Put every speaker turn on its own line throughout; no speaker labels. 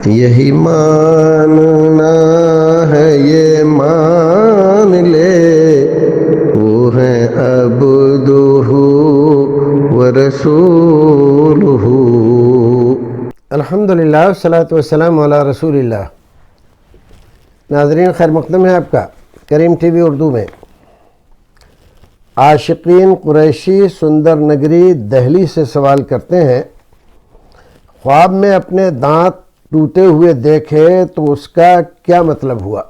یہی ماننا ہے یہ مان لے وہ ہیں عبدہ ورسولہ۔ الحمدللہ والصلاۃ والسلام علی رسول اللہ۔ ناظرین، خیر مقدم ہے آپ کا کریم ٹی وی اردو میں۔ عاشقین قریشی سندر نگری دہلی سے سوال کرتے ہیں، خواب میں اپنے دانت ٹوٹے ہوئے دیکھے تو اس کا کیا مطلب ہوا؟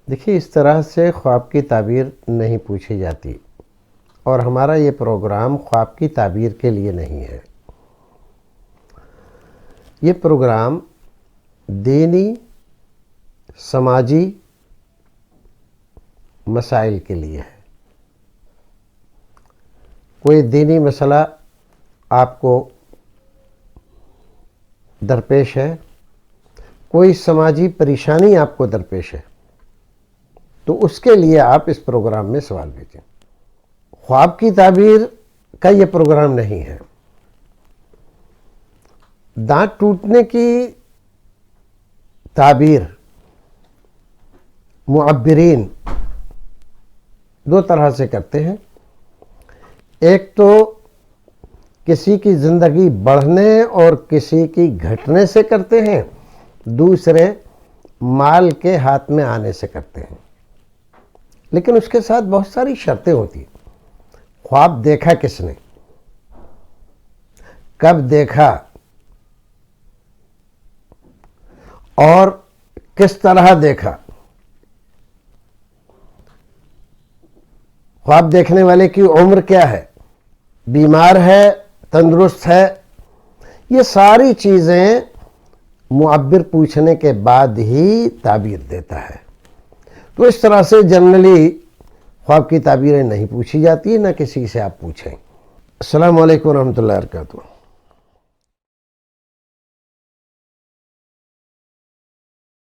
دیکھیے، اس طرح سے خواب کی تعبیر نہیں پوچھی جاتی، اور ہمارا یہ پروگرام خواب کی تعبیر کے لیے نہیں ہے۔ یہ پروگرام دینی سماجی مسائل کے لیے ہے۔ کوئی دینی مسئلہ آپ کو درپیش ہے، کوئی سماجی پریشانی آپ کو درپیش ہے، تو اس کے لیے آپ اس پروگرام میں سوال بھیجیں۔ خواب کی تعبیر کا یہ پروگرام نہیں ہے۔ دانت ٹوٹنے کی تعبیر معبرین دو طرح سے کرتے ہیں۔ ایک تو کسی کی زندگی بڑھنے اور کسی کی گھٹنے سے کرتے ہیں، دوسرے مال کے ہاتھ میں آنے سے کرتے ہیں، لیکن اس کے ساتھ بہت ساری شرطیں ہوتی ہیں۔ خواب دیکھا کس نے، کب دیکھا، اور کس طرح دیکھا، خواب دیکھنے والے کی عمر کیا ہے، بیمار ہے، تندرست ہے، یہ ساری چیزیں معبر پوچھنے کے بعد ہی تعبیر دیتا ہے۔ تو اس طرح سے جنرلی خواب کی تعبیریں نہیں پوچھی جاتی، نہ کسی سے آپ پوچھیں۔ السلام علیکم ورحمۃ اللہ وبرکاتہ۔